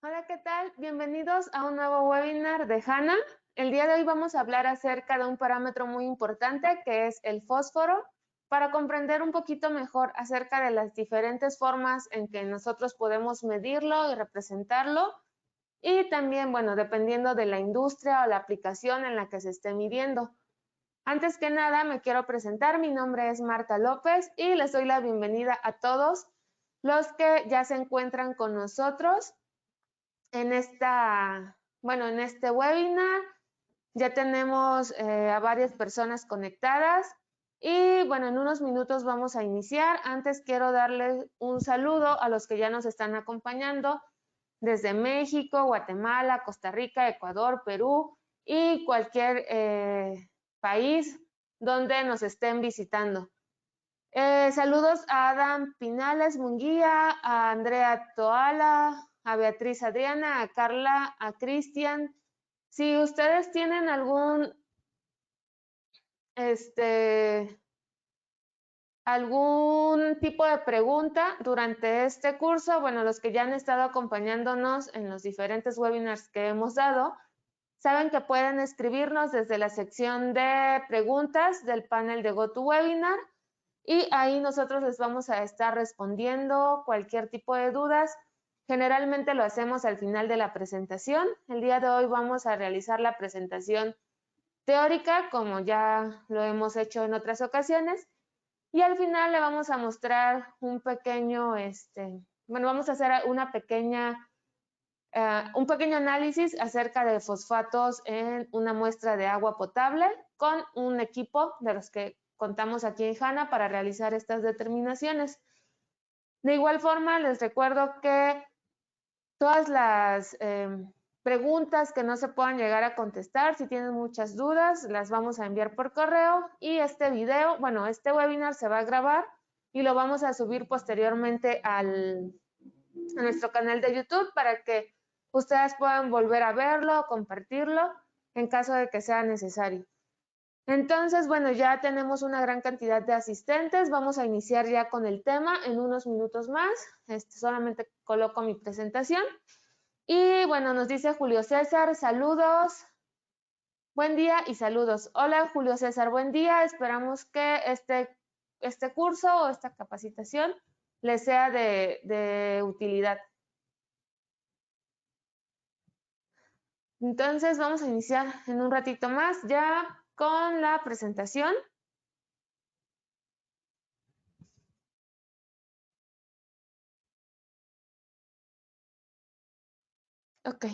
Hola, ¿qué tal? Bienvenidos a un nuevo webinar de HANA. El día de hoy vamos a hablar acerca de un parámetro muy importante que es el fósforo, para comprender un poquito mejor acerca de las diferentes formas en que nosotros podemos medirlo y representarlo, y también, bueno, dependiendo de la industria o la aplicación en la que se esté midiendo. Antes que nada, me quiero presentar. Mi nombre es Marta López y les doy la bienvenida a todos los que ya se encuentran con nosotros en en este webinar. Ya tenemos a varias personas conectadas y bueno, en unos minutos vamos a iniciar. Antes quiero darles un saludo a los que ya nos están acompañando desde México, Guatemala, Costa Rica, Ecuador, Perú y cualquier país donde nos estén visitando. Saludos a Adam Pinales Munguía, a Andrea Toala, a Beatriz Adriana, a Carla, a Cristian. Si ustedes tienen algún tipo de pregunta durante este curso, bueno, los que ya han estado acompañándonos en los diferentes webinars que hemos dado, saben que pueden escribirnos desde la sección de preguntas del panel de GoToWebinar y ahí nosotros les vamos a estar respondiendo cualquier tipo de dudas. Generalmente lo hacemos al final de la presentación. El día de hoy vamos a realizar la presentación teórica, como ya lo hemos hecho en otras ocasiones, y al final le vamos a mostrar un pequeño, vamos a hacer un pequeño análisis acerca de fosfatos en una muestra de agua potable con un equipo de los que contamos aquí en HANA para realizar estas determinaciones. De igual forma, les recuerdo que todas las preguntas que no se puedan llegar a contestar, si tienen muchas dudas, las vamos a enviar por correo, y este webinar se va a grabar y lo vamos a subir posteriormente a nuestro canal de YouTube para que ustedes puedan volver a verlo o compartirlo en caso de que sea necesario. Entonces, bueno, ya tenemos una gran cantidad de asistentes. Vamos a iniciar ya con el tema en unos minutos más. Solamente coloco mi presentación. Y bueno, nos dice Julio César, saludos. Buen día y saludos. Hola Julio César, buen día. Esperamos que este curso o esta capacitación les sea de utilidad. Entonces vamos a iniciar en un ratito más ya con la presentación. Ok.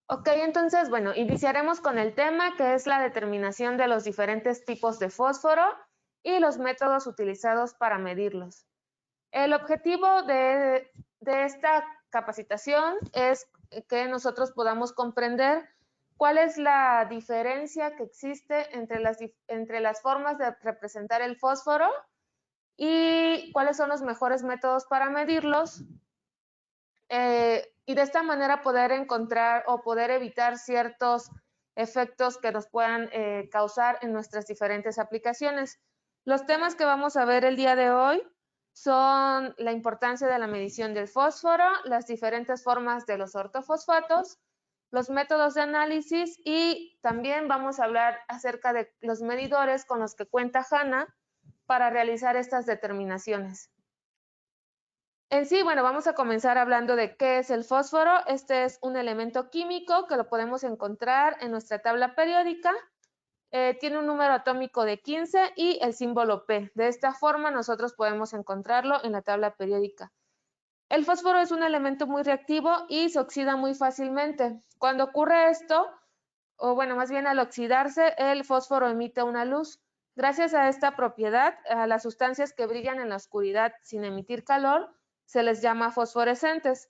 Ok, entonces, bueno, iniciaremos con el tema que es la determinación de los diferentes tipos de fósforo y los métodos utilizados para medirlos. El objetivo de esta capacitación es que nosotros podamos comprender cuál es la diferencia que existe entre las formas de representar el fósforo y cuáles son los mejores métodos para medirlos, y de esta manera poder encontrar o poder evitar ciertos efectos que nos puedan causar en nuestras diferentes aplicaciones. Los temas que vamos a ver el día de hoy son la importancia de la medición del fósforo, las diferentes formas de los ortofosfatos, los métodos de análisis, y también vamos a hablar acerca de los medidores con los que cuenta HANA para realizar estas determinaciones. En sí, bueno, vamos a comenzar hablando de qué es el fósforo. Este es un elemento químico que lo podemos encontrar en nuestra tabla periódica. Tiene un número atómico de 15 y el símbolo P. De esta forma nosotros podemos encontrarlo en la tabla periódica. El fósforo es un elemento muy reactivo y se oxida muy fácilmente. Cuando ocurre esto, o bueno, más bien al oxidarse, el fósforo emite una luz. Gracias a esta propiedad, a las sustancias que brillan en la oscuridad sin emitir calor, se les llama fosforescentes.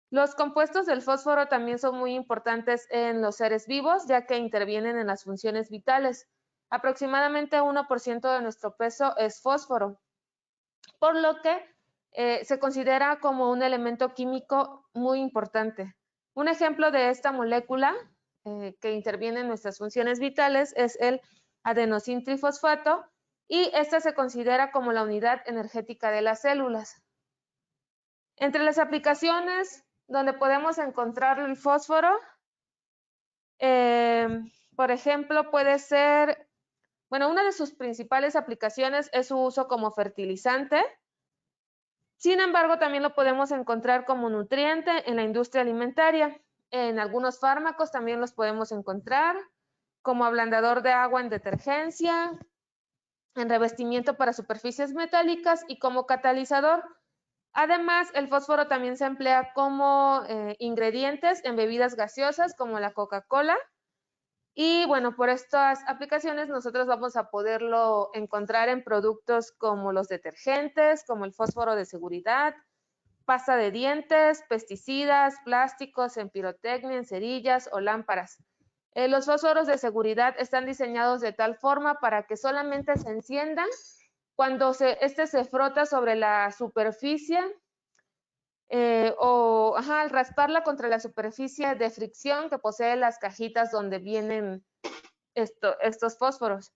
Los compuestos del fósforo también son muy importantes en los seres vivos, ya que intervienen en las funciones vitales. Aproximadamente 1% de nuestro peso es fósforo, por lo que se considera como un elemento químico muy importante. Un ejemplo de esta molécula que interviene en nuestras funciones vitales es el adenosintrifosfato, y esta se considera como la unidad energética de las células. Entre las aplicaciones donde podemos encontrar el fósforo, por ejemplo, puede ser, bueno, una de sus principales aplicaciones es su uso como fertilizante. Sin embargo, también lo podemos encontrar como nutriente en la industria alimentaria. En algunos fármacos también los podemos encontrar como ablandador de agua en detergencia, en revestimiento para superficies metálicas y como catalizador. Además, el fósforo también se emplea como ingredientes en bebidas gaseosas como la Coca-Cola. Y bueno, por estas aplicaciones nosotros vamos a poderlo encontrar en productos como los detergentes, como el fósforo de seguridad, pasta de dientes, pesticidas, plásticos, en pirotecnia, en cerillas o lámparas. Los fósforos de seguridad están diseñados de tal forma para que solamente se enciendan cuando este se frota sobre la superficie al rasparla contra la superficie de fricción que posee las cajitas donde vienen estos fósforos.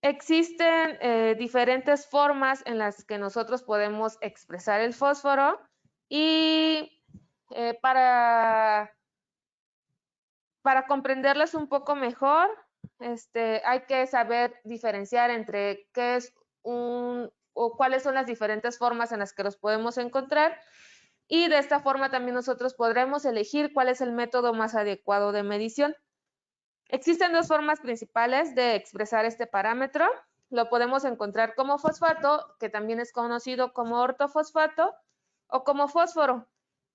Existen diferentes formas en las que nosotros podemos expresar el fósforo y para comprenderlas un poco mejor, hay que saber diferenciar entre qué es o cuáles son las diferentes formas en las que los podemos encontrar, y de esta forma también nosotros podremos elegir cuál es el método más adecuado de medición. Existen dos formas principales de expresar este parámetro. Lo podemos encontrar como fosfato, que también es conocido como ortofosfato, o como fósforo.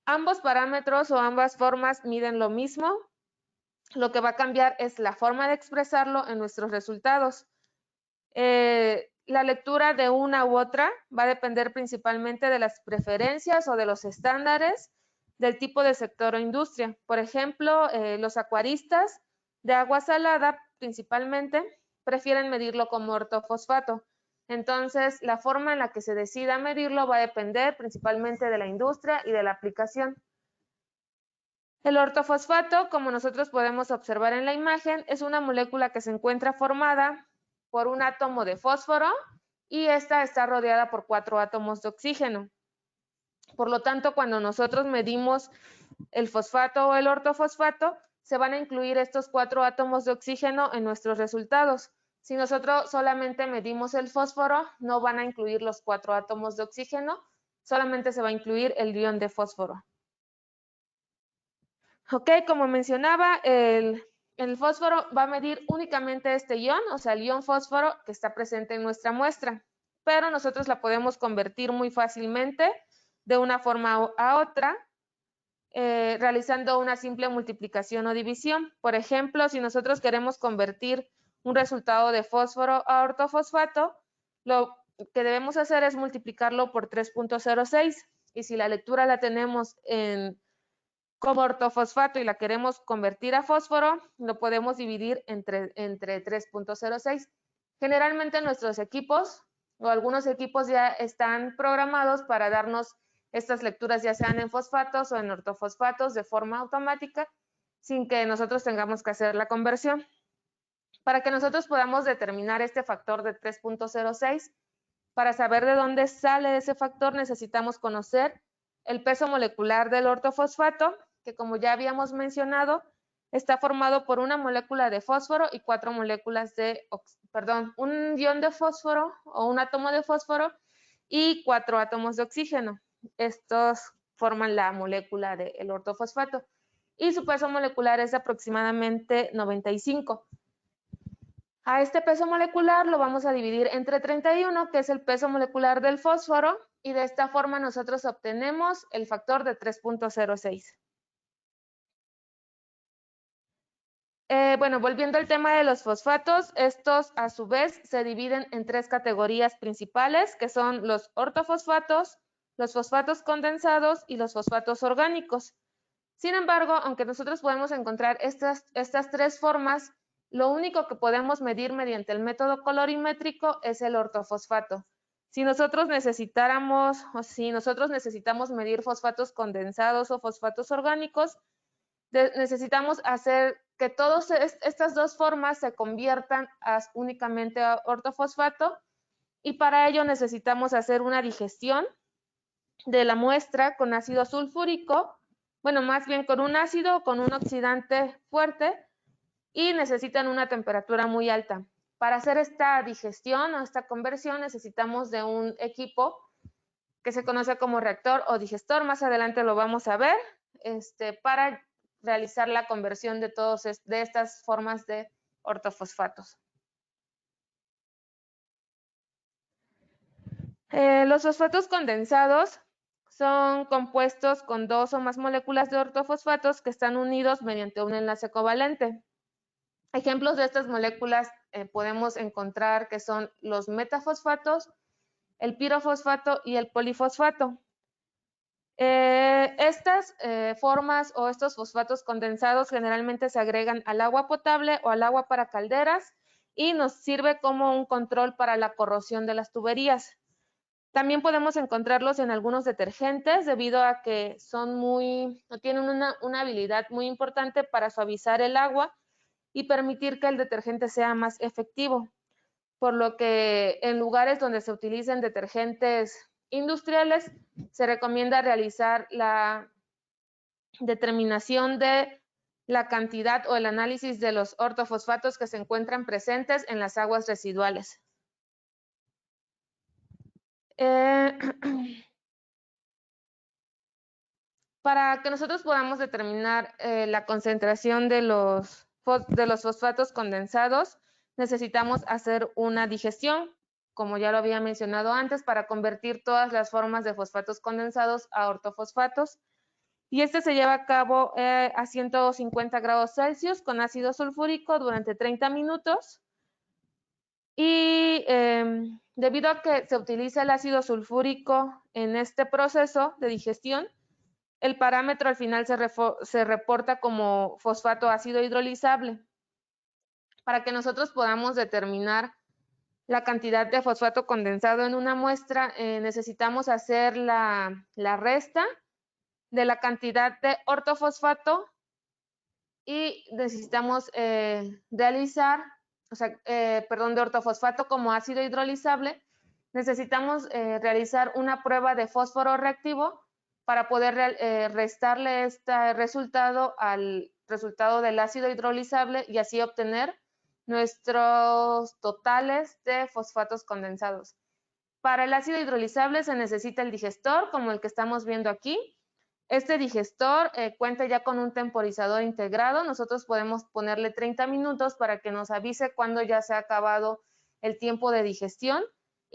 Ambos parámetros o ambas formas miden lo mismo. Lo que va a cambiar es la forma de expresarlo en nuestros resultados. La lectura de una u otra va a depender principalmente de las preferencias o de los estándares del tipo de sector o industria. Por ejemplo, los acuaristas de agua salada principalmente prefieren medirlo como ortofosfato. Entonces, la forma en la que se decida medirlo va a depender principalmente de la industria y de la aplicación. El ortofosfato, como nosotros podemos observar en la imagen, es una molécula que se encuentra formada por un átomo de fósforo y esta está rodeada por 4 átomos de oxígeno. Por lo tanto, cuando nosotros medimos el fosfato o el ortofosfato, se van a incluir estos 4 átomos de oxígeno en nuestros resultados. Si nosotros solamente medimos el fósforo, no van a incluir los 4 átomos de oxígeno, solamente se va a incluir el ion de fósforo. Ok, como mencionaba, el fósforo va a medir únicamente este ion, o sea, el ion fósforo que está presente en nuestra muestra, pero nosotros la podemos convertir muy fácilmente de una forma a otra, realizando una simple multiplicación o división. Por ejemplo, si nosotros queremos convertir un resultado de fósforo a ortofosfato, lo que debemos hacer es multiplicarlo por 3.06, y si la lectura la tenemos como ortofosfato y la queremos convertir a fósforo, lo podemos dividir entre 3.06. Generalmente nuestros equipos o algunos equipos ya están programados para darnos estas lecturas, ya sean en fosfatos o en ortofosfatos, de forma automática, sin que nosotros tengamos que hacer la conversión. Para que nosotros podamos determinar este factor de 3.06, para saber de dónde sale ese factor necesitamos conocer el peso molecular del ortofosfato, que como ya habíamos mencionado, está formado por una molécula de fósforo y 4 moléculas de, un ion de fósforo o un átomo de fósforo y 4 átomos de oxígeno. Estos forman la molécula del ortofosfato y su peso molecular es de aproximadamente 95. A este peso molecular lo vamos a dividir entre 31, que es el peso molecular del fósforo, y de esta forma nosotros obtenemos el factor de 3.06. Bueno, volviendo al tema de los fosfatos, estos a su vez se dividen en 3 categorías principales, que son los ortofosfatos, los fosfatos condensados y los fosfatos orgánicos. Sin embargo, aunque nosotros podemos encontrar estas 3 formas, lo único que podemos medir mediante el método colorimétrico es el ortofosfato. Si nosotros necesitamos medir fosfatos condensados o fosfatos orgánicos, necesitamos hacer que todas estas 2 formas se conviertan únicamente a ortofosfato, y para ello necesitamos hacer una digestión de la muestra con ácido sulfúrico, bueno, más bien con un ácido o con un oxidante fuerte, y necesitan una temperatura muy alta. Para hacer esta digestión o esta conversión necesitamos de un equipo que se conoce como reactor o digestor, más adelante lo vamos a ver, para realizar la conversión de estas formas de ortofosfatos. Los fosfatos condensados son compuestos con 2 o más moléculas de ortofosfatos que están unidos mediante un enlace covalente. Ejemplos de estas moléculas podemos encontrar que son los metafosfatos, el pirofosfato y el polifosfato. Estas formas o estos fosfatos condensados generalmente se agregan al agua potable o al agua para calderas y nos sirve como un control para la corrosión de las tuberías. También podemos encontrarlos en algunos detergentes debido a que tienen una habilidad muy importante para suavizar el agua y permitir que el detergente sea más efectivo, por lo que en lugares donde se utilizan detergentes industriales se recomienda realizar la determinación de la cantidad o el análisis de los ortofosfatos que se encuentran presentes en las aguas residuales. Para que nosotros podamos determinar la concentración de los fosfatos condensados, necesitamos hacer una digestión, como ya lo había mencionado antes, para convertir todas las formas de fosfatos condensados a ortofosfatos. Y se lleva a cabo a 150 grados Celsius con ácido sulfúrico durante 30 minutos. Y debido a que se utiliza el ácido sulfúrico en este proceso de digestión, el parámetro al final se reporta como fosfato ácido hidrolizable. Para que nosotros podamos determinar la cantidad de fosfato condensado en una muestra, necesitamos hacer la resta de la cantidad de ortofosfato y necesitamos de ortofosfato como ácido hidrolizable. Necesitamos realizar una prueba de fósforo reactivo para poder restarle este resultado al resultado del ácido hidrolizable y así obtener nuestros totales de fosfatos condensados. Para el ácido hidrolizable se necesita el digestor, como el que estamos viendo aquí. Este digestor cuenta ya con un temporizador integrado. Nosotros podemos ponerle 30 minutos para que nos avise cuando ya se ha acabado el tiempo de digestión.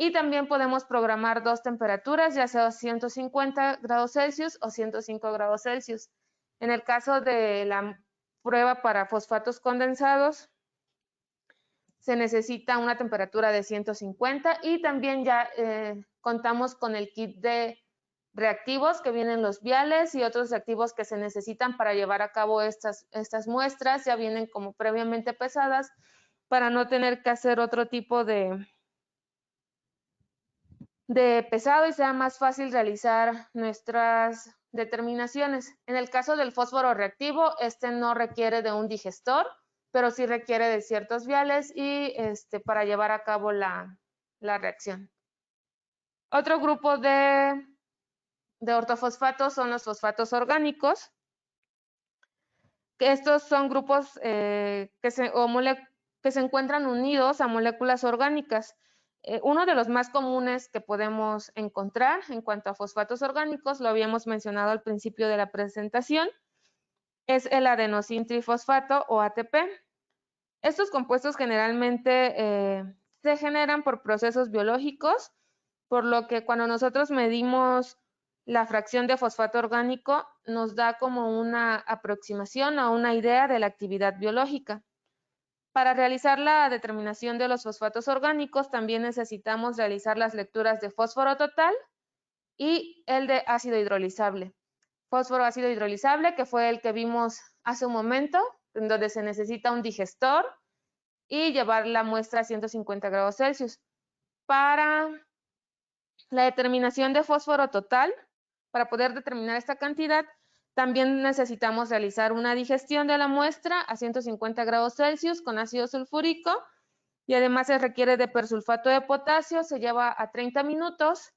Y también podemos programar 2 temperaturas, ya sea 150 grados Celsius o 105 grados Celsius. En el caso de la prueba para fosfatos condensados, se necesita una temperatura de 150 y también ya contamos con el kit de reactivos que vienen los viales y otros reactivos que se necesitan para llevar a cabo estas muestras. Ya vienen como previamente pesadas para no tener que hacer otro tipo de pesado y sea más fácil realizar nuestras determinaciones. En el caso del fósforo reactivo, no requiere de un digestor, pero sí requiere de ciertos viales y para llevar a cabo la reacción. Otro grupo de ortofosfatos son los fosfatos orgánicos. Estos son grupos que se encuentran unidos a moléculas orgánicas. Uno de los más comunes que podemos encontrar en cuanto a fosfatos orgánicos, lo habíamos mencionado al principio de la presentación, es el adenosín trifosfato o ATP. Estos compuestos generalmente se generan por procesos biológicos, por lo que cuando nosotros medimos la fracción de fosfato orgánico nos da como una aproximación o una idea de la actividad biológica. Para realizar la determinación de los fosfatos orgánicos también necesitamos realizar las lecturas de fósforo total y el de ácido hidrolizable. Fósforo ácido hidrolizable, que fue el que vimos hace un momento, en donde se necesita un digestor y llevar la muestra a 150 grados Celsius. Para la determinación de fósforo total, para poder determinar esta cantidad, también necesitamos realizar una digestión de la muestra a 150 grados Celsius con ácido sulfúrico y además se requiere de persulfato de potasio, se lleva a 30 minutos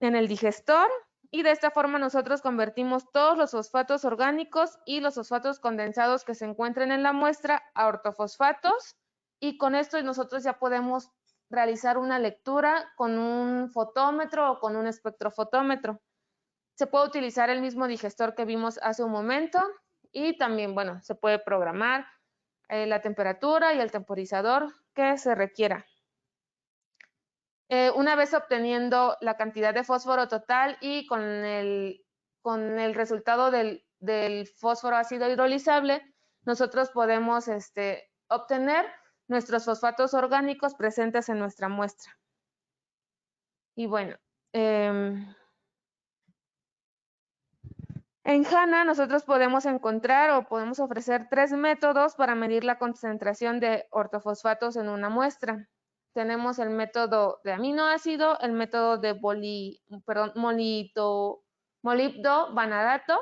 en el digestor y de esta forma nosotros convertimos todos los fosfatos orgánicos y los fosfatos condensados que se encuentren en la muestra a ortofosfatos y con esto nosotros ya podemos realizar una lectura con un fotómetro o con un espectrofotómetro. Se puede utilizar el mismo digestor que vimos hace un momento y también, bueno, se puede programar la temperatura y el temporizador que se requiera. Una vez obteniendo la cantidad de fósforo total y con el resultado del fósforo ácido hidrolizable, nosotros podemos obtener nuestros fosfatos orgánicos presentes en nuestra muestra. Y bueno, en HANA nosotros podemos encontrar o podemos ofrecer 3 métodos para medir la concentración de ortofosfatos en una muestra. Tenemos el método de aminoácido, el método de molibdo-vanadato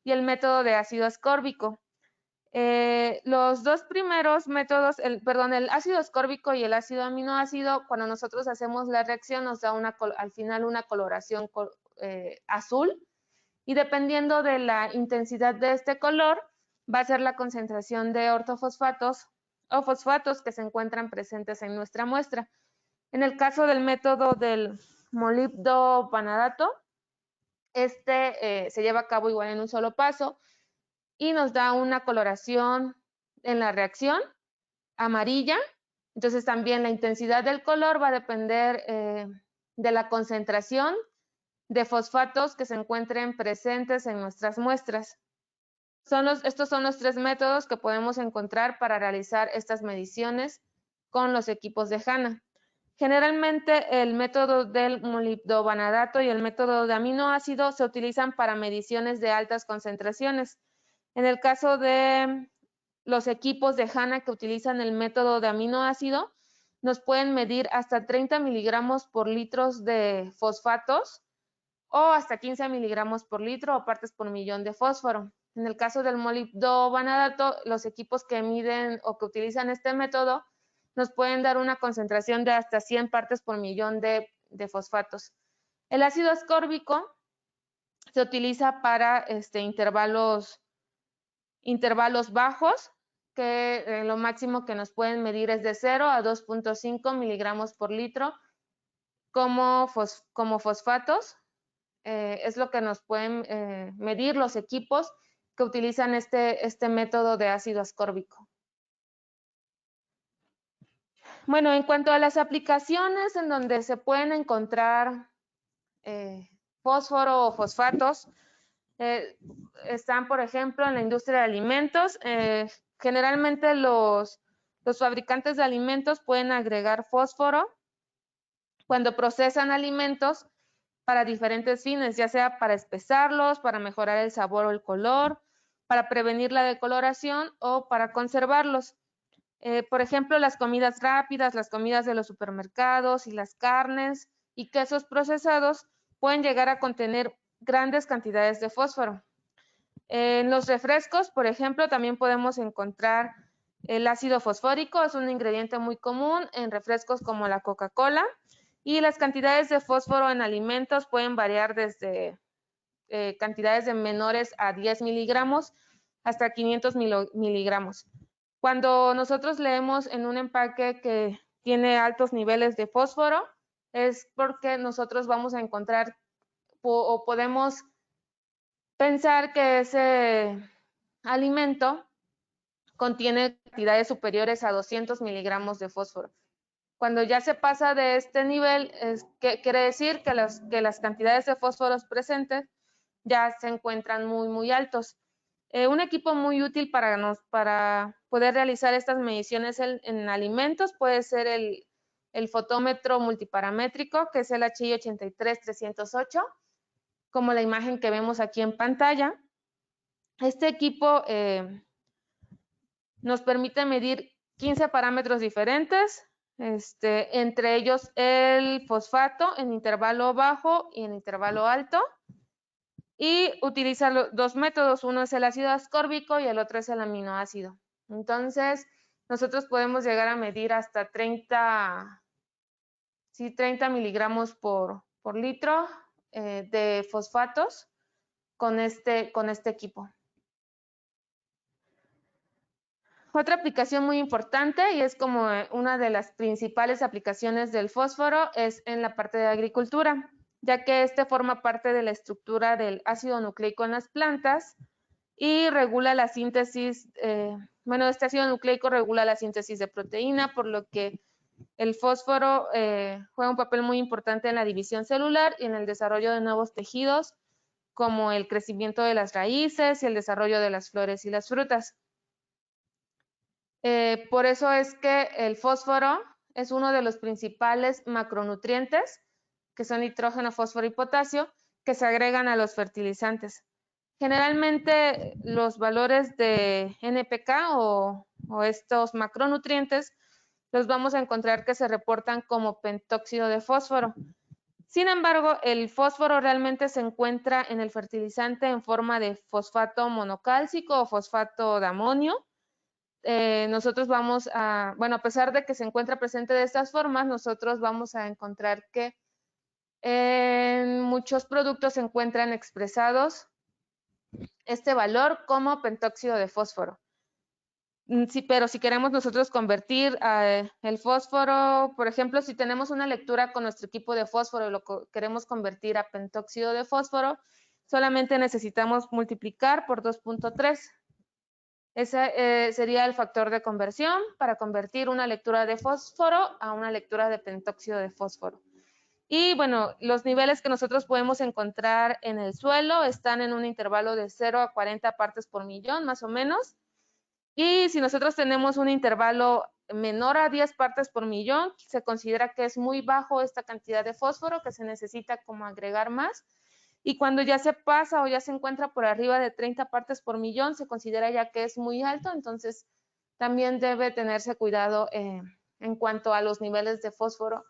y el método de ácido ascórbico. Los dos primeros métodos, el ácido ascórbico y el ácido aminoácido, cuando nosotros hacemos la reacción nos da al final una coloración azul y dependiendo de la intensidad de este color va a ser la concentración de ortofosfatos o fosfatos que se encuentran presentes en nuestra muestra. En el caso del método del molibdo-vanadato, se lleva a cabo igual en un solo paso y nos da una coloración en la reacción amarilla. Entonces también la intensidad del color va a depender de la concentración de fosfatos que se encuentren presentes en nuestras muestras. Estos son los 3 métodos que podemos encontrar para realizar estas mediciones con los equipos de HANA. Generalmente el método del molibdovanadato y el método de aminoácido se utilizan para mediciones de altas concentraciones. En el caso de los equipos de HANA que utilizan el método de aminoácido, nos pueden medir hasta 30 miligramos por litros de fosfatos o hasta 15 miligramos por litro o partes por millón de fósforo. En el caso del molibdovanadato, los equipos que miden o que utilizan este método nos pueden dar una concentración de hasta 100 partes por millón de fosfatos. El ácido ascórbico se utiliza para intervalos bajos, que lo máximo que nos pueden medir es de 0 a 2.5 miligramos por litro como fosfatos. Es lo que nos pueden medir los equipos que utilizan este método de ácido ascórbico. Bueno, en cuanto a las aplicaciones en donde se pueden encontrar fósforo o fosfatos, están, por ejemplo, en la industria de alimentos. Generalmente los fabricantes de alimentos pueden agregar fósforo cuando procesan alimentos para diferentes fines, ya sea para espesarlos, para mejorar el sabor o el color, para prevenir la decoloración o para conservarlos. Por ejemplo, las comidas rápidas, las comidas de los supermercados y las carnes y quesos procesados pueden llegar a contener grandes cantidades de fósforo. En los refrescos, por ejemplo, también podemos encontrar el ácido fosfórico, es un ingrediente muy común en refrescos como la Coca-Cola, y las cantidades de fósforo en alimentos pueden variar desde cantidades de menores a 10 miligramos hasta 500 miligramos. Cuando nosotros leemos en un empaque que tiene altos niveles de fósforo, es porque nosotros vamos a encontrar o podemos pensar que ese alimento contiene cantidades superiores a 200 miligramos de fósforo. Cuando ya se pasa de este nivel, quiere decir que las cantidades de fósforos presentes ya se encuentran muy, muy altos. Un equipo muy útil para poder realizar estas mediciones en alimentos puede ser el fotómetro multiparamétrico, que es el HI 83308, como la imagen que vemos aquí en pantalla. Este equipo nos permite medir 15 parámetros diferentes, entre ellos el fosfato en intervalo bajo y en intervalo alto, y utiliza dos métodos, uno es el ácido ascórbico y el otro es el aminoácido. Entonces, nosotros podemos llegar a medir hasta 30 miligramos por litro de fosfatos con este equipo. Otra aplicación muy importante, y es como una de las principales aplicaciones del fósforo, es en la parte de agricultura, ya que este forma parte de la estructura del ácido nucleico en las plantas y regula la síntesis, este ácido nucleico regula la síntesis de proteína, por lo que el fósforo juega un papel muy importante en la división celular y en el desarrollo de nuevos tejidos, como el crecimiento de las raíces y el desarrollo de las flores y las frutas. Por eso es que el fósforo es uno de los principales macronutrientes, que son nitrógeno, fósforo y potasio, que se agregan a los fertilizantes. Generalmente los valores de NPK o estos macronutrientes los vamos a encontrar que se reportan como pentóxido de fósforo. Sin embargo, el fósforo realmente se encuentra en el fertilizante en forma de fosfato monocálcico o fosfato de amonio. Nosotros vamos a, a pesar de que se encuentra presente de estas formas, nosotros vamos a encontrar que en muchos productos se encuentran expresados este valor como pentóxido de fósforo. Sí, pero si queremos nosotros convertir el fósforo, por ejemplo, si tenemos una lectura con nuestro equipo de fósforo y lo queremos convertir a pentóxido de fósforo, solamente necesitamos multiplicar por 2.3. Ese sería el factor de conversión para convertir una lectura de fósforo a una lectura de pentóxido de fósforo. Y bueno, los niveles que nosotros podemos encontrar en el suelo están en un intervalo de 0 a 40 partes por millón, más o menos. Y si nosotros tenemos un intervalo menor a 10 partes por millón, se considera que es muy bajo esta cantidad de fósforo, que se necesita como agregar más. Y cuando ya se pasa o ya se encuentra por arriba de 30 partes por millón, se considera ya que es muy alto, entonces también debe tenerse cuidado en cuanto a los niveles de fósforo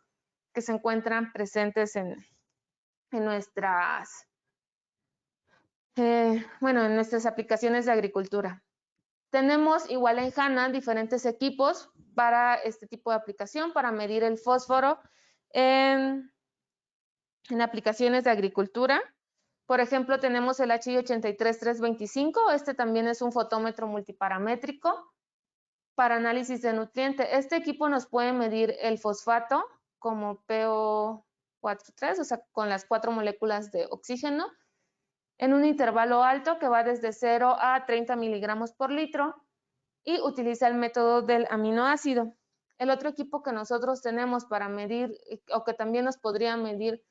que se encuentran presentes en nuestras, en nuestras aplicaciones de agricultura. Tenemos igual en HANA diferentes equipos para este tipo de aplicación, para medir el fósforo en aplicaciones de agricultura. Por ejemplo, tenemos el HI83325, este también es un fotómetro multiparamétrico para análisis de nutriente. Este equipo nos puede medir el fosfato como PO43, o sea, con las 4 moléculas de oxígeno, en un intervalo alto que va desde 0 a 30 miligramos por litro y utiliza el método del aminoácido. El otro equipo que nosotros tenemos para medir, o que también nos podría medir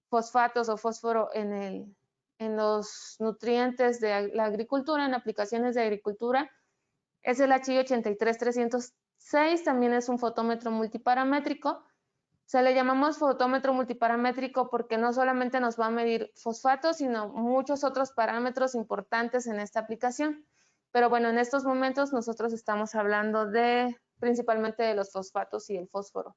fosfatos o fósforo en los nutrientes de la agricultura, en aplicaciones de agricultura, es el HI83306, también es un fotómetro multiparamétrico. Se le llamamos fotómetro multiparamétrico porque no solamente nos va a medir fosfatos, sino muchos otros parámetros importantes en esta aplicación. Pero bueno, en estos momentos nosotros estamos hablando principalmente de los fosfatos y el fósforo.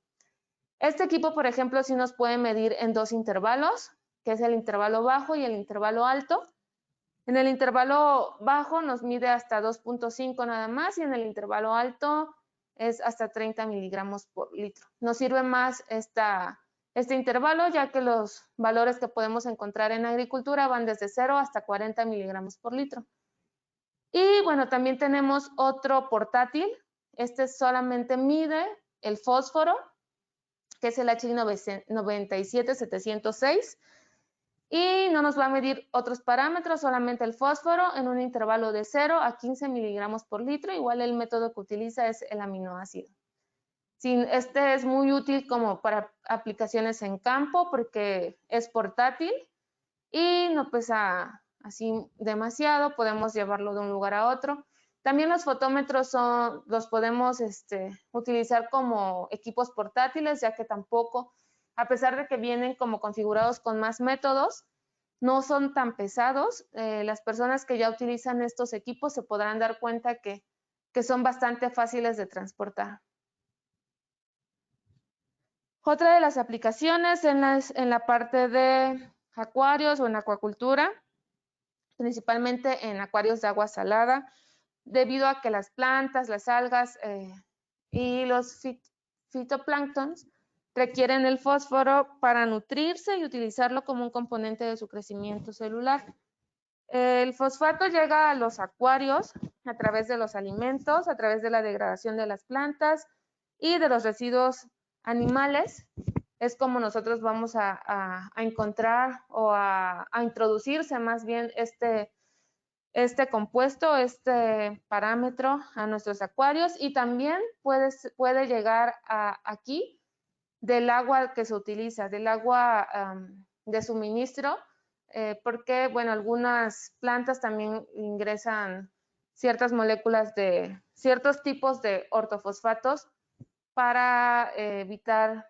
Este equipo, por ejemplo, sí nos puede medir en 2 intervalos, que es el intervalo bajo y el intervalo alto. En el intervalo bajo nos mide hasta 2.5 nada más y en el intervalo alto es hasta 30 miligramos por litro. Nos sirve más este intervalo, ya que los valores que podemos encontrar en agricultura van desde 0 hasta 40 miligramos por litro. Y bueno, también tenemos otro portátil. Este solamente mide el fósforo, que es el HI97706, y no nos va a medir otros parámetros, solamente el fósforo en un intervalo de 0 a 15 miligramos por litro. Igual el método que utiliza es el aminoácido. Este es muy útil como para aplicaciones en campo porque es portátil y no pesa así demasiado, podemos llevarlo de un lugar a otro. También los fotómetros los podemos utilizar como equipos portátiles, ya que tampoco, a pesar de que vienen como configurados con más métodos, no son tan pesados. Las personas que ya utilizan estos equipos se podrán dar cuenta que son bastante fáciles de transportar. Otra de las aplicaciones en la parte de acuarios o en acuacultura, principalmente en acuarios de agua salada, debido a que las plantas, las algas y los fitoplanctons requieren el fósforo para nutrirse y utilizarlo como un componente de su crecimiento celular. El fosfato llega a los acuarios a través de los alimentos, a través de la degradación de las plantas y de los residuos animales. Es como nosotros vamos a encontrar o a introducirse más bien este compuesto, este parámetro a nuestros acuarios, y también puede llegar aquí del agua que se utiliza, del agua de suministro, porque, bueno, algunas plantas también ingresan ciertas moléculas de ciertos tipos de ortofosfatos para evitar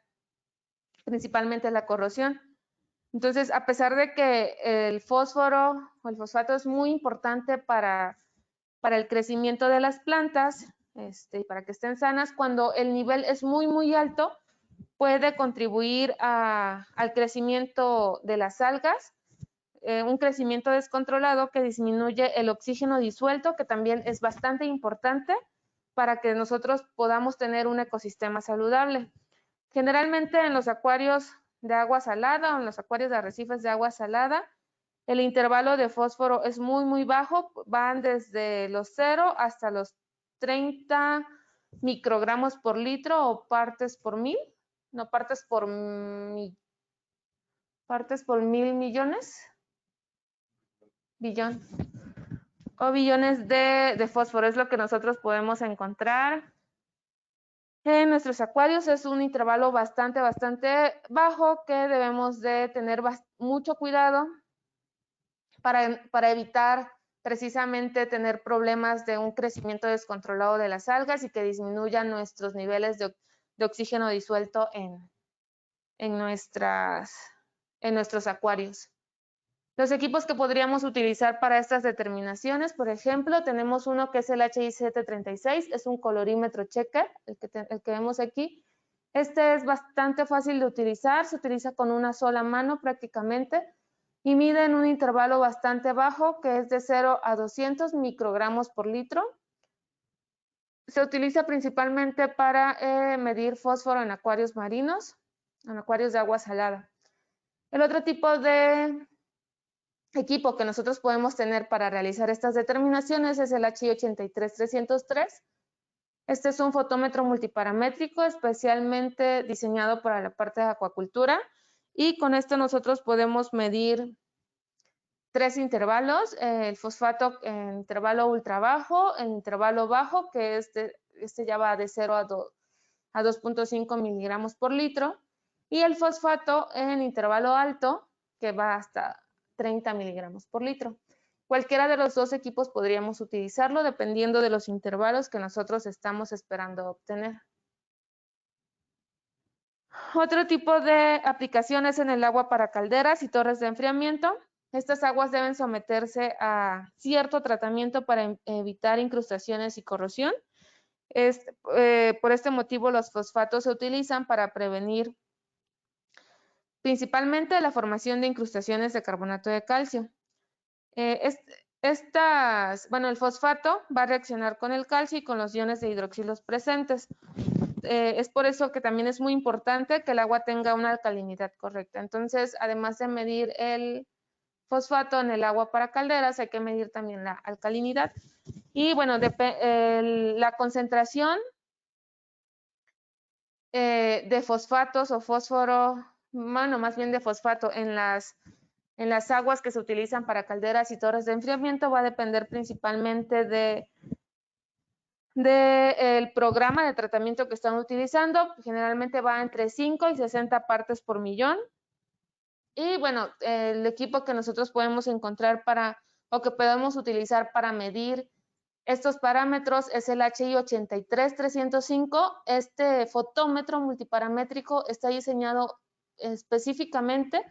principalmente la corrosión. Entonces, a pesar de que el fósforo o el fosfato es muy importante para el crecimiento de las plantas, y para que estén sanas, cuando el nivel es muy, muy alto, puede contribuir al crecimiento de las algas, un crecimiento descontrolado que disminuye el oxígeno disuelto, que también es bastante importante para que nosotros podamos tener un ecosistema saludable. Generalmente en los acuarios de agua salada o en los acuarios de arrecifes de agua salada, el intervalo de fósforo es muy, muy bajo, van desde los 0 hasta los 30 microgramos por litro o partes por mil, no partes por mil millones, billón, o billones de fósforo, es lo que nosotros podemos encontrar en nuestros acuarios. Es un intervalo bastante bajo que debemos de tener mucho cuidado para evitar precisamente tener problemas de un crecimiento descontrolado de las algas y que disminuyan nuestros niveles de oxígeno disuelto en nuestros acuarios. Los equipos que podríamos utilizar para estas determinaciones, por ejemplo, tenemos uno que es el HI736, es un colorímetro checker, el que vemos aquí. Este es bastante fácil de utilizar, se utiliza con una sola mano prácticamente y mide en un intervalo bastante bajo, que es de 0 a 200 microgramos por litro. Se utiliza principalmente para medir fósforo en acuarios marinos, en acuarios de agua salada. El otro tipo de equipo que nosotros podemos tener para realizar estas determinaciones es el HI83303. Este es un fotómetro multiparamétrico especialmente diseñado para la parte de acuacultura, y con esto nosotros podemos medir 3 intervalos: el fosfato en intervalo ultra bajo, en intervalo bajo, que este ya va de 0 a 2.5 miligramos por litro, y el fosfato en intervalo alto, que va hasta 30 miligramos por litro. Cualquiera de los dos equipos podríamos utilizarlo dependiendo de los intervalos que nosotros estamos esperando obtener. Otro tipo de aplicaciones en el agua para calderas y torres de enfriamiento. Estas aguas deben someterse a cierto tratamiento para evitar incrustaciones y corrosión. Por este motivo, los fosfatos se utilizan para prevenir principalmente la formación de incrustaciones de carbonato de calcio. El fosfato va a reaccionar con el calcio y con los iones de hidroxilos presentes. Es por eso que también es muy importante que el agua tenga una alcalinidad correcta. Entonces, además de medir el fosfato en el agua para calderas, hay que medir también la alcalinidad. Y bueno, la concentración de fosfatos o fósforo, bueno, más bien de fosfato en las aguas que se utilizan para calderas y torres de enfriamiento va a depender principalmente del programa de tratamiento que están utilizando. Generalmente va entre 5 y 60 partes por millón. Y bueno, el equipo que nosotros podemos encontrar o que podemos utilizar para medir estos parámetros es el HI83305. Este fotómetro multiparamétrico está diseñado específicamente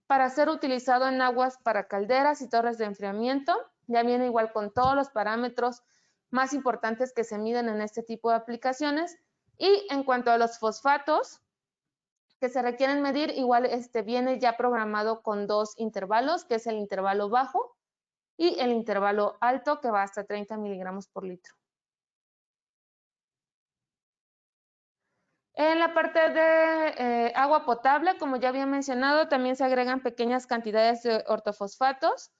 para ser utilizado en aguas para calderas y torres de enfriamiento. Ya viene igual con todos los parámetros más importantes que se miden en este tipo de aplicaciones. Y en cuanto a los fosfatos que se requieren medir, igual viene ya programado con 2 intervalos, que es el intervalo bajo y el intervalo alto, que va hasta 30 miligramos por litro. En la parte de agua potable, como ya había mencionado, también se agregan pequeñas cantidades de ortofosfatos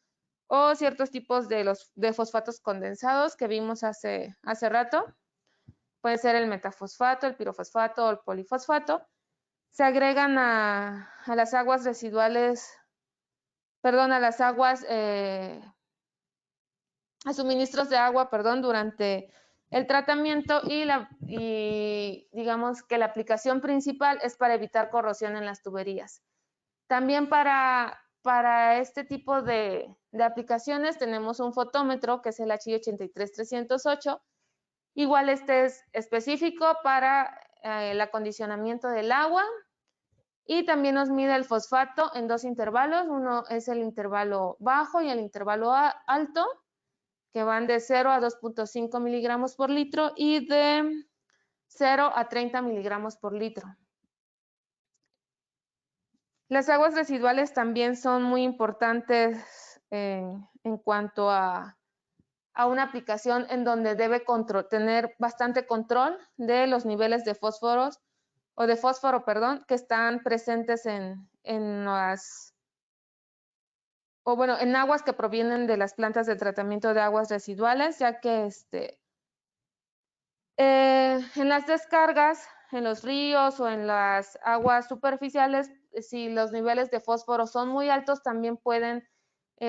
o ciertos tipos de fosfatos condensados que vimos hace rato. Puede ser el metafosfato, el pirofosfato o el polifosfato. Se agregan a las aguas residuales, perdón, a las aguas, a suministros de agua, perdón, durante el tratamiento y digamos que la aplicación principal es para evitar corrosión en las tuberías. También para este tipo de aplicaciones tenemos un fotómetro que es el HI 83308. Igual este es específico para el acondicionamiento del agua y también nos mide el fosfato en dos intervalos. Uno es el intervalo bajo y el intervalo alto, que van de 0 a 2.5 miligramos por litro y de 0 a 30 miligramos por litro. Las aguas residuales también son muy importantes en cuanto a una aplicación en donde debe tener bastante control de los niveles de fósforo, que están presentes en aguas que provienen de las plantas de tratamiento de aguas residuales, ya que en las descargas, en los ríos o en las aguas superficiales, si los niveles de fósforo son muy altos, también pueden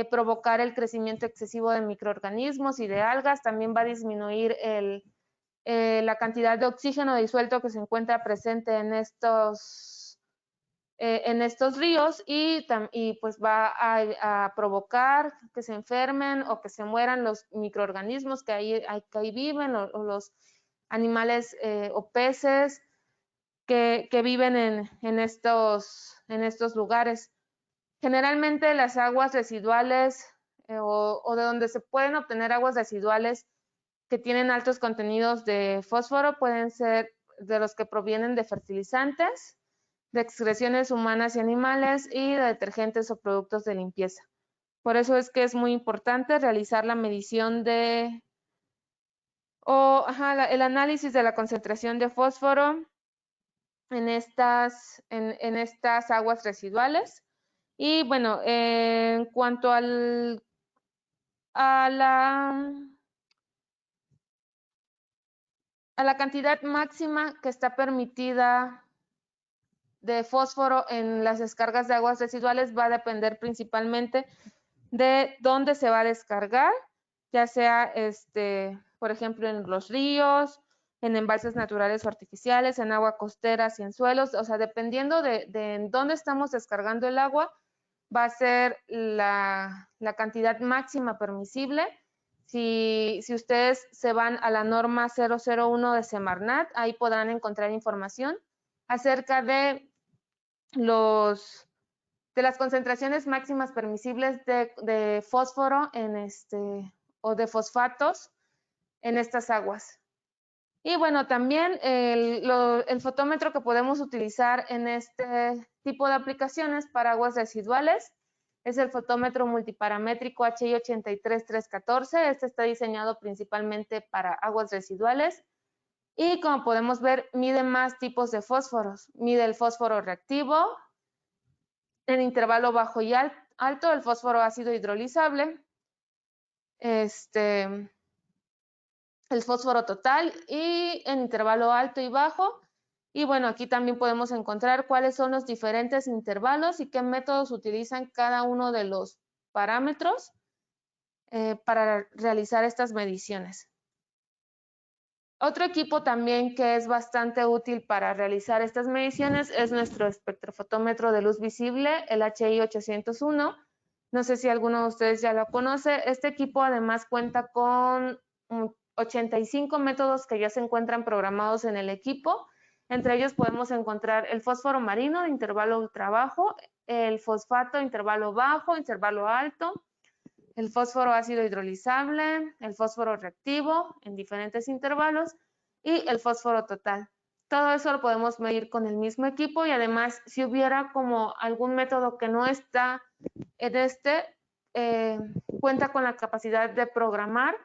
provocar el crecimiento excesivo de microorganismos y de algas. También va a disminuir la cantidad de oxígeno disuelto que se encuentra presente en estos ríos y pues va a provocar que se enfermen o que se mueran los microorganismos que ahí viven o los animales o peces que viven en estos lugares. Generalmente las aguas residuales o de donde se pueden obtener aguas residuales que tienen altos contenidos de fósforo pueden ser de los que provienen de fertilizantes, de excreciones humanas y animales y de detergentes o productos de limpieza. Por eso es que es muy importante realizar la medición el análisis de la concentración de fósforo en estas aguas residuales. Y bueno, en cuanto a la cantidad máxima que está permitida de fósforo en las descargas de aguas residuales va a depender principalmente de dónde se va a descargar, ya sea, por ejemplo, en los ríos, en embalses naturales o artificiales, en agua costera, y en suelos, o sea, dependiendo de dónde estamos descargando el agua, va a ser la cantidad máxima permisible. Si ustedes se van a la norma 001 de Semarnat, ahí podrán encontrar información acerca de las concentraciones máximas permisibles de fósforo o de fosfatos en estas aguas. Y bueno, también el fotómetro que podemos utilizar en este tipo de aplicaciones para aguas residuales es el fotómetro multiparamétrico HI 83314. Este está diseñado principalmente para aguas residuales y, como podemos ver, mide más tipos de fósforos. Mide el fósforo reactivo, en intervalo bajo y alto, el fósforo ácido hidrolizable, el fósforo total y en intervalo alto y bajo. Y bueno, aquí también podemos encontrar cuáles son los diferentes intervalos y qué métodos utilizan cada uno de los parámetros para realizar estas mediciones. Otro equipo también que es bastante útil para realizar estas mediciones es nuestro espectrofotómetro de luz visible, el HI 801. No sé si alguno de ustedes ya lo conoce. Este equipo además cuenta con 85 métodos que ya se encuentran programados en el equipo. Entre ellos podemos encontrar el fósforo marino de intervalo ultra bajo, el fosfato de intervalo bajo, intervalo alto, el fósforo ácido hidrolizable, el fósforo reactivo en diferentes intervalos y el fósforo total. Todo eso lo podemos medir con el mismo equipo y además si hubiera como algún método que no está en cuenta con la capacidad de programar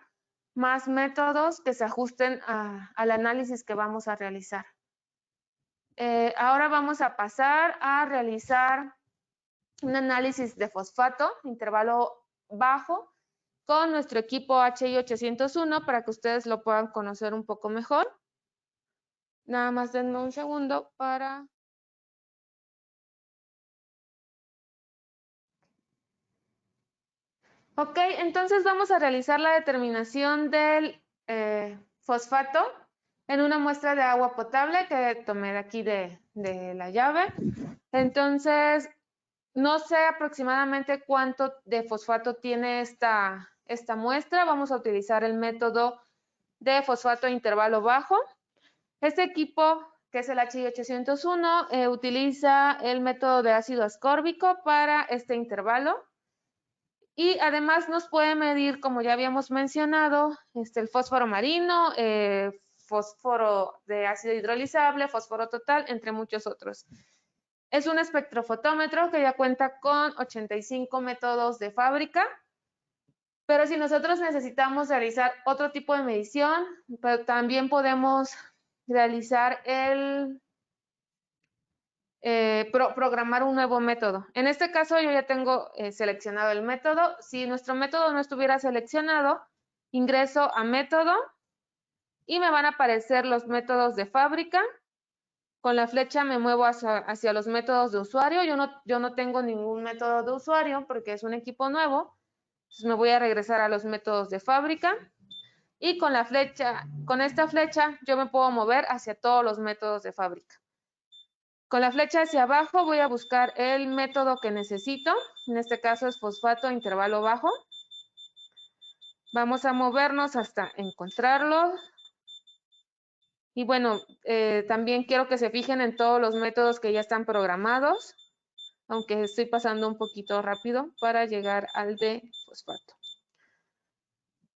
más métodos que se ajusten al análisis que vamos a realizar. ahora vamos a pasar a realizar un análisis de fosfato, intervalo bajo, con nuestro equipo HI 801 para que ustedes lo puedan conocer un poco mejor. Nada más denme un segundo para... Ok, entonces vamos a realizar la determinación del fosfato en una muestra de agua potable que tomé de aquí de la llave. Entonces, no sé aproximadamente cuánto de fosfato tiene esta muestra. Vamos a utilizar el método de fosfato a intervalo bajo. Este equipo, que es el HI 801, utiliza el método de ácido ascórbico para este intervalo. Y además nos puede medir, como ya habíamos mencionado, el fósforo marino, fósforo de ácido hidrolizable, fósforo total, entre muchos otros. Es un espectrofotómetro que ya cuenta con 85 métodos de fábrica, pero si nosotros necesitamos realizar otro tipo de medición, pero también podemos realizar programar un nuevo método. En este caso yo ya tengo seleccionado el método. Si nuestro método no estuviera seleccionado, ingreso a método y me van a aparecer los métodos de fábrica. Con la flecha me muevo hacia los métodos de usuario. Yo no tengo ningún método de usuario porque es un equipo nuevo. Entonces me voy a regresar a los métodos de fábrica. Y con esta flecha yo me puedo mover hacia todos los métodos de fábrica. Con la flecha hacia abajo voy a buscar el método que necesito. En este caso es fosfato a intervalo bajo. Vamos a movernos hasta encontrarlo. Y bueno, también quiero que se fijen en todos los métodos que ya están programados, aunque estoy pasando un poquito rápido para llegar al de fosfato.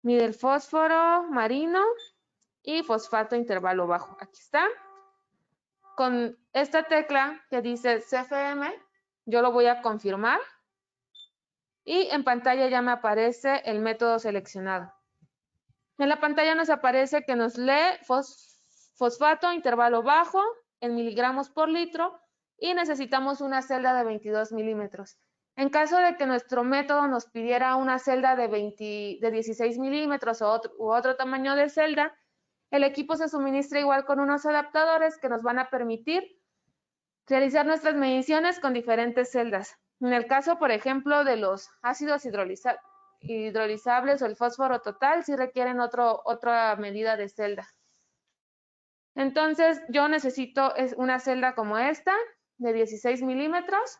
Mide el fósforo marino y fosfato a intervalo bajo. Aquí está. Con esta tecla que dice CFM, yo lo voy a confirmar. Y en pantalla ya me aparece el método seleccionado. En la pantalla nos aparece que nos lee fosfato a intervalo bajo en miligramos por litro y necesitamos una celda de 22 milímetros. En caso de que nuestro método nos pidiera una celda de 16 milímetros u otro tamaño de celda, el equipo se suministra igual con unos adaptadores que nos van a permitir realizar nuestras mediciones con diferentes celdas. En el caso, por ejemplo, de los ácidos hidrolizables o el fósforo total, sí requieren otra medida de celda. Entonces, yo necesito una celda como esta, de 16 milímetros,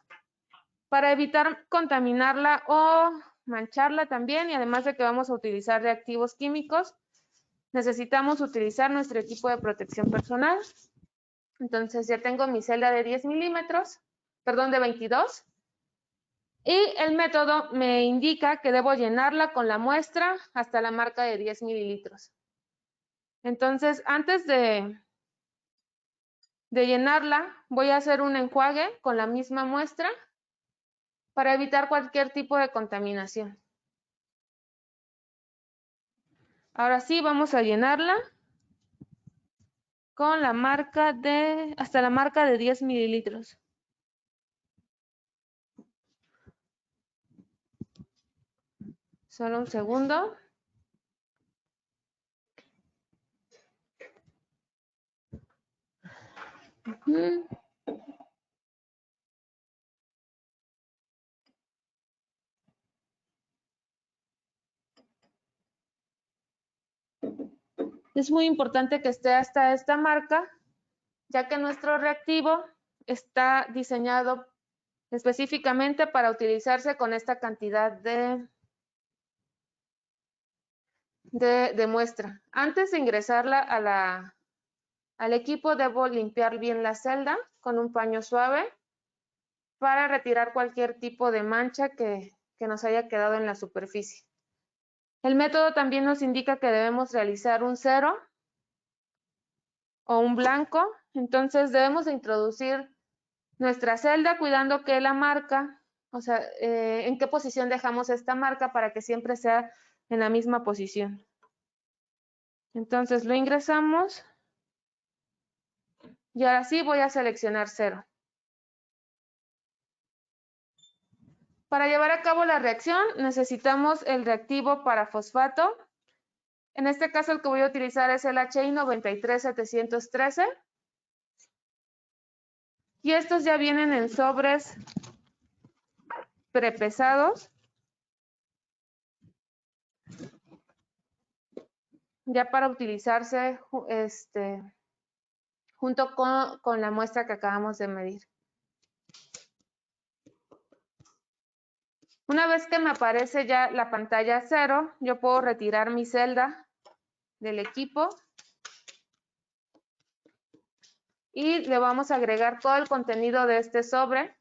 para evitar contaminarla o mancharla también, y además de que vamos a utilizar reactivos químicos, necesitamos utilizar nuestro equipo de protección personal. Entonces, ya tengo mi celda de 10 milímetros, perdón, de 22. Y el método me indica que debo llenarla con la muestra hasta la marca de 10 mililitros. Entonces, antes de llenarla, voy a hacer un enjuague con la misma muestra para evitar cualquier tipo de contaminación. Ahora sí, vamos a llenarla con la marca hasta la marca de 10 mililitros. Solo un segundo. Es muy importante que esté hasta esta marca, ya que nuestro reactivo está diseñado específicamente para utilizarse con esta cantidad de muestra. Antes de ingresarla al equipo, debo limpiar bien la celda con un paño suave para retirar cualquier tipo de mancha que nos haya quedado en la superficie. El método también nos indica que debemos realizar un 0 o un blanco. Entonces debemos de introducir nuestra celda cuidando que la marca, o sea, en qué posición dejamos esta marca para que siempre sea en la misma posición. Entonces lo ingresamos Y ahora sí voy a seleccionar 0. Para llevar a cabo la reacción necesitamos el reactivo para fosfato. En este caso el que voy a utilizar es el HI 93713. Y estos ya vienen en sobres prepesados, ya para utilizarse junto con la muestra que acabamos de medir. Una vez que me aparece ya la pantalla 0, yo puedo retirar mi celda del equipo y le vamos a agregar todo el contenido de este sobre.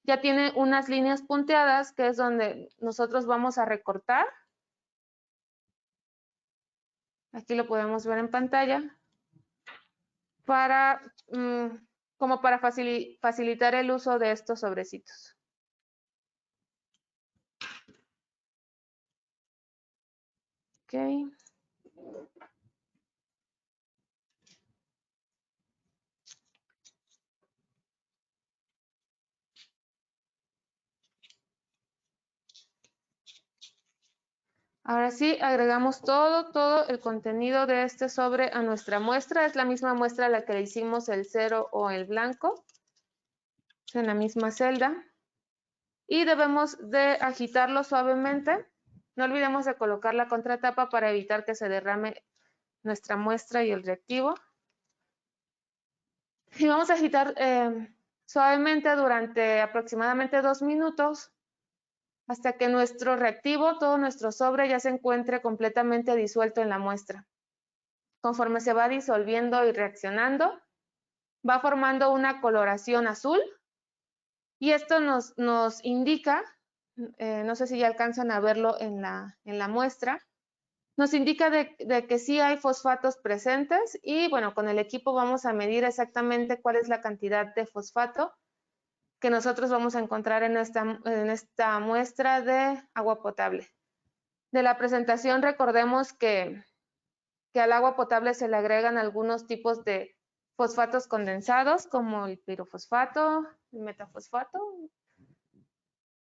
Ya tiene unas líneas punteadas, que es donde nosotros vamos a recortar. Aquí lo podemos ver en pantalla. Como para facilitar el uso de estos sobrecitos. Ok. Ahora sí, agregamos todo el contenido de este sobre a nuestra muestra. Es la misma muestra a la que le hicimos el 0 o el blanco. Es en la misma celda. Y debemos de agitarlo suavemente. No olvidemos de colocar la contratapa para evitar que se derrame nuestra muestra y el reactivo. Y vamos a agitar suavemente durante aproximadamente 2 minutos hasta que nuestro reactivo, todo nuestro sobre, ya se encuentre completamente disuelto en la muestra. Conforme se va disolviendo y reaccionando, va formando una coloración azul y esto nos indica, no sé si ya alcanzan a verlo en la muestra, nos indica de que sí hay fosfatos presentes y bueno, con el equipo vamos a medir exactamente cuál es la cantidad de fosfato que nosotros vamos a encontrar en esta muestra de agua potable. De la presentación recordemos que al agua potable se le agregan algunos tipos de fosfatos condensados como el pirofosfato, el metafosfato,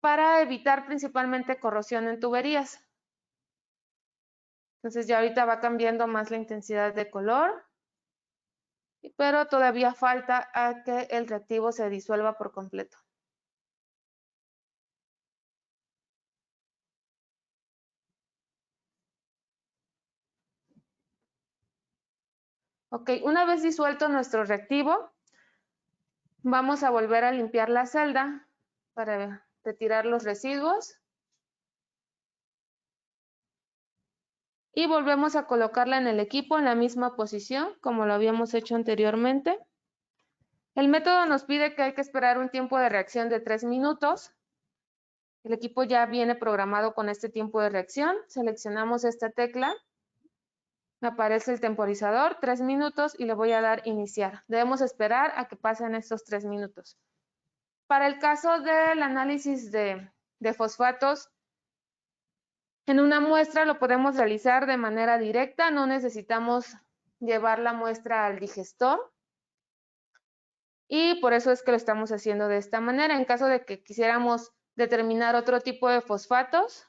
para evitar principalmente corrosión en tuberías. Entonces ya ahorita va cambiando más la intensidad de color, pero todavía falta a que el reactivo se disuelva por completo. Ok, una vez disuelto nuestro reactivo, vamos a volver a limpiar la celda para retirar los residuos. Y volvemos a colocarla en el equipo en la misma posición como lo habíamos hecho anteriormente. El método nos pide que hay que esperar un tiempo de reacción de 3 minutos. El equipo ya viene programado con este tiempo de reacción. Seleccionamos esta tecla. Me aparece el temporizador, 3 minutos y le voy a dar iniciar. Debemos esperar a que pasen estos 3 minutos. Para el caso del análisis de fosfatos, en una muestra lo podemos realizar de manera directa, no necesitamos llevar la muestra al digestor. Y por eso es que lo estamos haciendo de esta manera. En caso de que quisiéramos determinar otro tipo de fosfatos,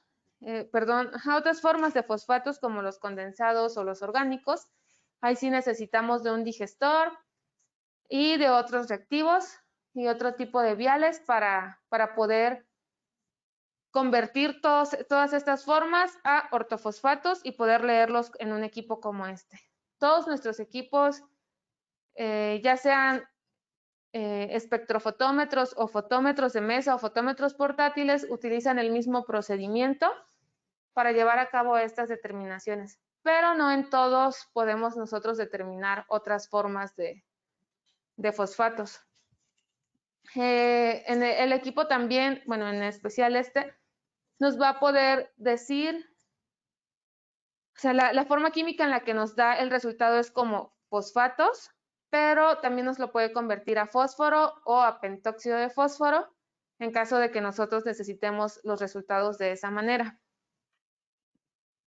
otras formas de fosfatos como los condensados o los orgánicos, ahí sí necesitamos de un digestor y de otros reactivos y otro tipo de viales para poder convertir todas estas formas a ortofosfatos y poder leerlos en un equipo como este. Todos nuestros equipos, ya sean espectrofotómetros o fotómetros de mesa o fotómetros portátiles, utilizan el mismo procedimiento para llevar a cabo estas determinaciones, pero no en todos podemos nosotros determinar otras formas de fosfatos. En el equipo también, bueno, en especial nos va a poder decir, o sea, la forma química en la que nos da el resultado es como fosfatos, pero también nos lo puede convertir a fósforo o a pentóxido de fósforo en caso de que nosotros necesitemos los resultados de esa manera.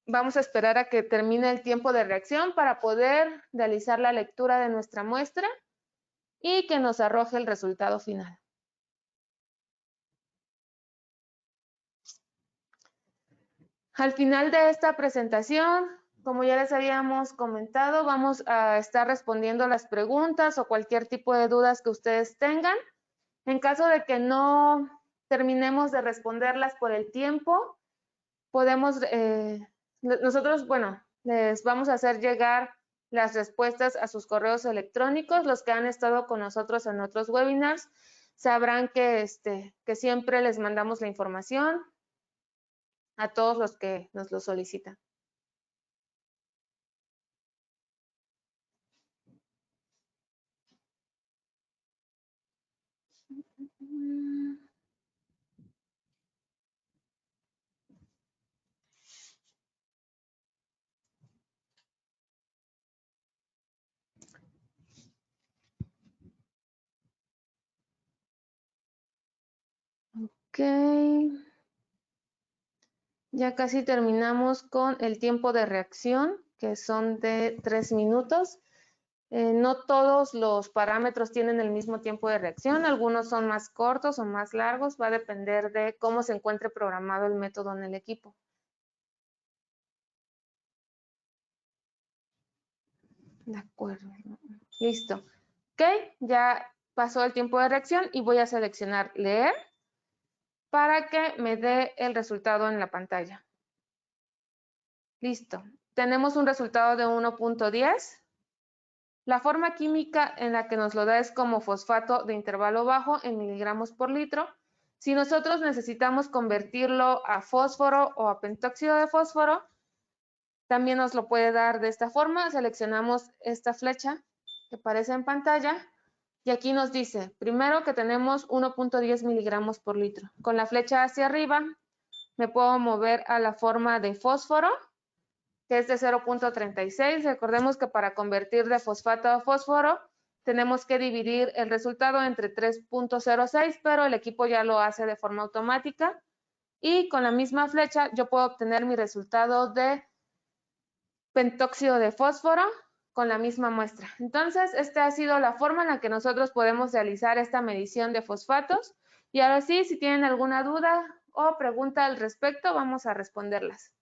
Vamos a esperar a que termine el tiempo de reacción para poder realizar la lectura de nuestra muestra y que nos arroje el resultado final. Al final de esta presentación, como ya les habíamos comentado, vamos a estar respondiendo las preguntas o cualquier tipo de dudas que ustedes tengan. En caso de que no terminemos de responderlas por el tiempo, podemos, nosotros, bueno, les vamos a hacer llegar las respuestas a sus correos electrónicos. Los que han estado con nosotros en otros webinars sabrán que siempre les mandamos la información a todos los que nos lo solicitan. Ok. Ya casi terminamos con el tiempo de reacción, que son de 3 minutos. No todos los parámetros tienen el mismo tiempo de reacción, algunos son más cortos o más largos, va a depender de cómo se encuentre programado el método en el equipo. De acuerdo. Listo. Ok, ya pasó el tiempo de reacción y voy a seleccionar leer para que me dé el resultado en la pantalla. Listo. Tenemos un resultado de 1.10. La forma química en la que nos lo da es como fosfato de intervalo bajo en miligramos por litro. Si nosotros necesitamos convertirlo a fósforo o a pentóxido de fósforo, también nos lo puede dar de esta forma. Seleccionamos esta flecha que aparece en pantalla y aquí nos dice, primero que tenemos 1.10 miligramos por litro. Con la flecha hacia arriba me puedo mover a la forma de fósforo, que es de 0.36. Recordemos que para convertir de fosfato a fósforo tenemos que dividir el resultado entre 3.06, pero el equipo ya lo hace de forma automática. Y con la misma flecha yo puedo obtener mi resultado de pentóxido de fósforo con la misma muestra. Entonces, esta ha sido la forma en la que nosotros podemos realizar esta medición de fosfatos. Y ahora sí, si tienen alguna duda o pregunta al respecto, vamos a responderlas.